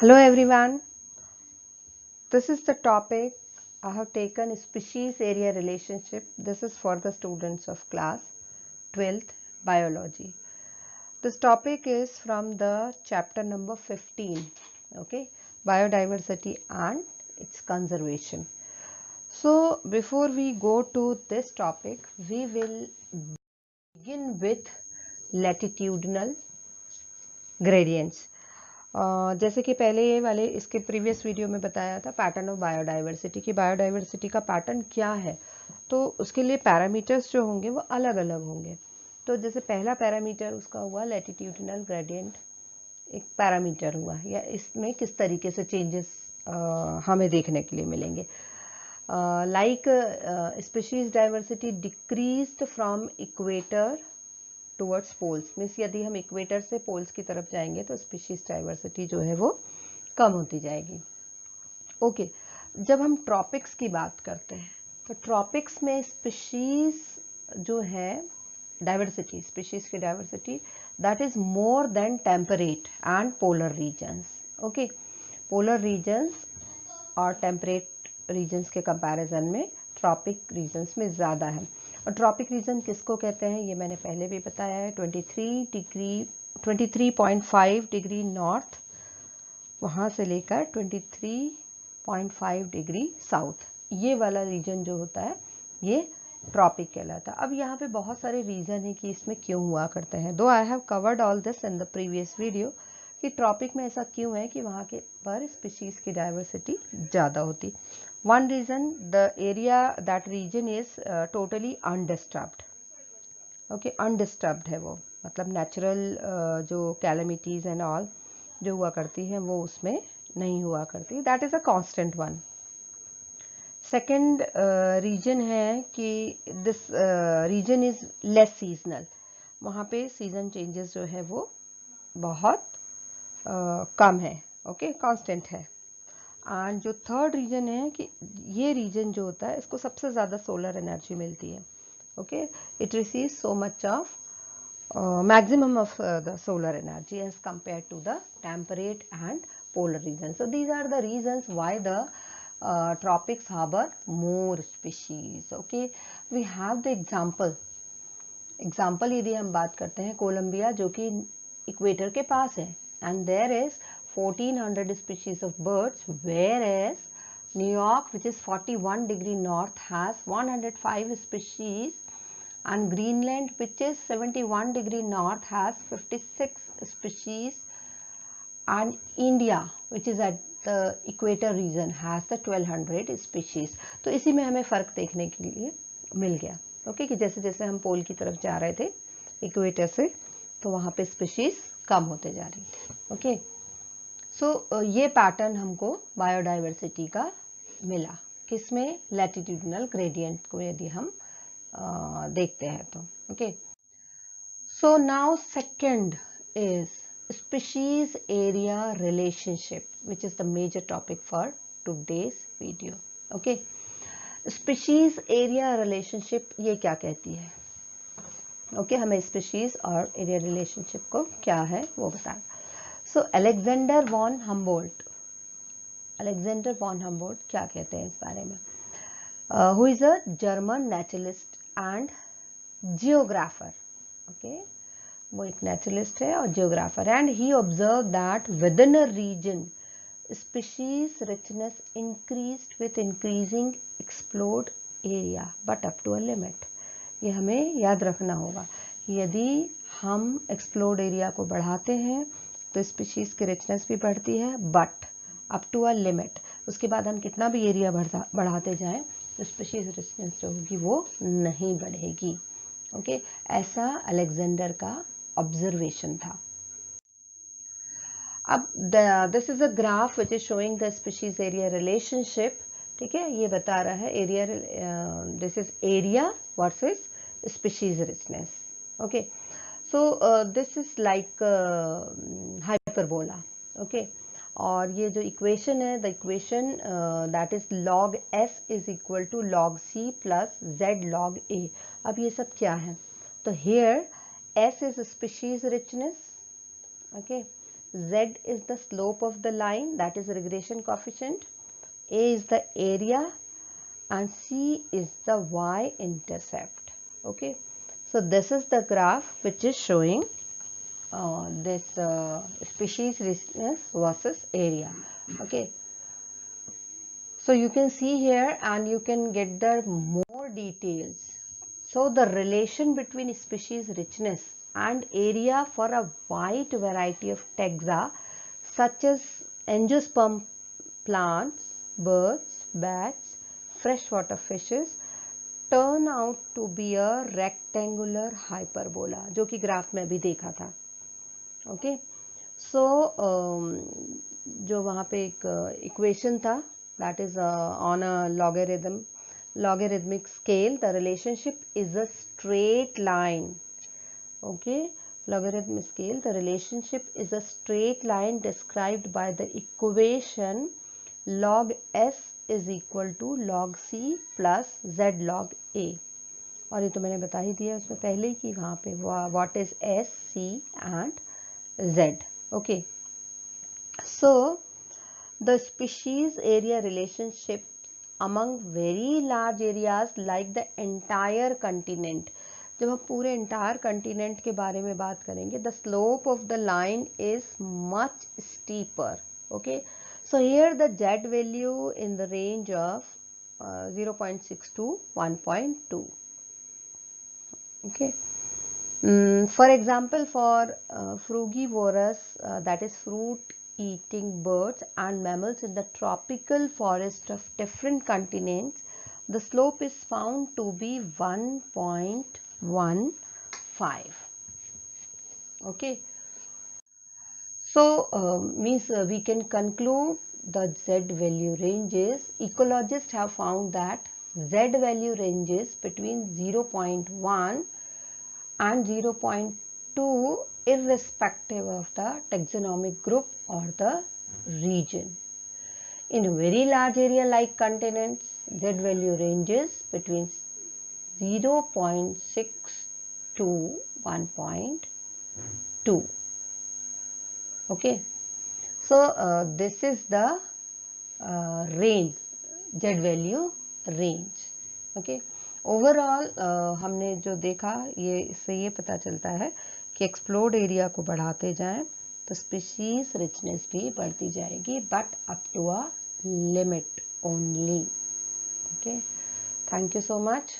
Hello everyone, this is the topic I have taken species area relationship. This is for the students of class 12th biology. This topic is from the chapter number 15, okay, biodiversity and its conservation. So before we go to this topic, we will begin with latitudinal gradients. जैसे कि पहले ये वाले इसके previous video में बताया था pattern of biodiversity की बायोडाइवर्सिटी का पैटर्न क्या है, तो उसके लिए पैरामीटर्स जो होंगे वो अलग अलग होंगे। तो जैसे पहला पैरामीटर उसका हुआ लैटिट्यूडिनल ग्रेडियंट, एक पैरामीटर हुआ, या इसमें किस तरीके से चेंजेस हमें देखने के लिए मिलेंगे। Like species diversity decreased from equator towards poles, means यदि हम इक्वेटर से पोल्स की तरफ जाएंगे तो स्पीशीज डाइवर्सिटी जो है वो कम होती जाएगी। ओके, जब हम ट्रॉपिक्स की बात करते हैं तो ट्रॉपिक्स में स्पीशीज जो है डाइवर्सिटी, स्पीशीज की diversity that is more than temperate and polar regions. Okay, polar regions और टेम्परेट रीजन्स के कंपैरिजन में ट्रॉपिक रीजन्स में ज़्यादा है। और ट्रॉपिक रीजन किसको कहते हैं ये मैंने पहले भी बताया है, 23.5 डिग्री नॉर्थ वहाँ से लेकर 23.5 डिग्री साउथ, ये वाला रीजन जो होता है ये ट्रॉपिक कहलाता है। अब यहाँ पे बहुत सारे रीजन है कि इसमें क्यों हुआ करते हैं। दो I have covered all this in the previous video कि ट्रॉपिक में ऐसा क्यों है कि वहाँ के पर स्पीशीज की डाइवर्सिटी ज़्यादा होती। One region, the area that region is totally undisturbed. Okay, undisturbed है वो, मतलब नेचुरल जो कैलेमिटीज एंड ऑल जो हुआ करती है वो उसमें नहीं हुआ करती, that is a constant one. Second region है कि this region is less seasonal, वहाँ पे सीजन चेंजेस जो है वो बहुत कम है, ओके, कांस्टेंट है। एंड जो थर्ड रीजन है कि ये रीजन जो होता है इसको सबसे ज़्यादा सोलर एनर्जी मिलती है। Okay, it receive so much of maximum of the solar energy as compared to the temperate and polar regions. So these are the reasons why the tropics harbor more species. Okay, we have the example यदि हम बात करते हैं Colombia जो कि equator के पास है, and there is 1400 species of birds, whereas New York, which is 41 degree north, has 105 species, and Greenland, which is 71 degree north, has 56 species, and India, which is at the equator region, has the 1200 species. तो इसी में हमें फ़र्क देखने के लिए मिल गया। Okay, कि जैसे जैसे हम पोल की तरफ जा रहे थे इक्वेटर से तो वहाँ पे स्पीशीज कम होते जा रही थी। ओके, सो ये पैटर्न हमको बायोडाइवर्सिटी का मिला, किसमें, लैटिट्यूडिनल ग्रेडियंट को यदि हम देखते हैं तो। Okay, so now second is species area relationship, which is the major topic for today's video. Okay, species area relationship ये क्या कहती है। ओके, हमें स्पीशीज और एरिया रिलेशनशिप को क्या है वो बताएं। So Alexander von Humboldt, Alexander von Humboldt क्या कहते हैं इस बारे में, who is a German naturalist and geographer. Okay, वो एक naturalist है और geographer, and he observed that within a region species richness increased with increasing explored area but up to a limit. ये हमें याद रखना होगा, यदि हम एक्सप्लोर्ड एरिया को बढ़ाते हैं तो स्पीशीज की रिचनेस भी बढ़ती है, but up to a limit, उसके बाद हम कितना भी एरिया बढ़ाते जाएं तो स्पीशीज रिचनेस जो होगी वो नहीं बढ़ेगी। ओके, ऐसा अलेक्जेंडर का ऑब्जर्वेशन था। अब this is a graph which is showing the species area relationship. ठीक है, ये बता रहा है area, this is area versus species richness. Okay, so this is like hyperbola. Okay, और ये जो इक्वेशन है, the equation that is log S is equal to log C plus Z log A. अब ये सब क्या है, तो here S is species richness, okay, Z is the slope of the line, that is regression coefficient, A is the area, and C is the y-intercept. Okay, so this is the graph which is showing this species richness versus area. Okay, so you can see here and you can get the more details. So the relation between species richness and area for a wide variety of taxa such as angiosperm plants, birds, bats, freshwater fishes turn out to be a rectangular hyperbola, जो कि graph में भी देखा था. Okay, सो जो वहाँ पे एक इक्वेशन था, that is on a logarithmic scale, the relationship is a straight line. Okay, logarithmic scale, the relationship is a straight line described by the equation log s is equal to log c plus z log a. और ये तो मैंने बता ही दिया उसमें पहले ही कि वहाँ पे what is s, c and z. Okay, so the species area relationship among very large areas like the entire continent, जब हम पूरे entire continent के बारे में बात करेंगे, the slope of the line is much steeper. Okay, so here the z value in the range of 0.6 to 1.2. Okay, for example, for frugivorous, that is fruit eating birds and mammals in the tropical forest of different continents, the slope is found to be 1.15. Okay, so means we can conclude the z value ranges. Ecologists have found that z value ranges between 0.1 and 0.2 irrespective of the taxonomic group or the region. In a very large area like continents, z value ranges between 0.6 to 1.2. Okay, so this is the range, z value range. Okay, overall हमने जो देखा, ये इससे ये पता चलता है कि एक्सप्लोर्ड एरिया को बढ़ाते जाएं तो स्पीशीज रिचनेस भी बढ़ती जाएगी, but up to a limit only. Okay, thank you so much.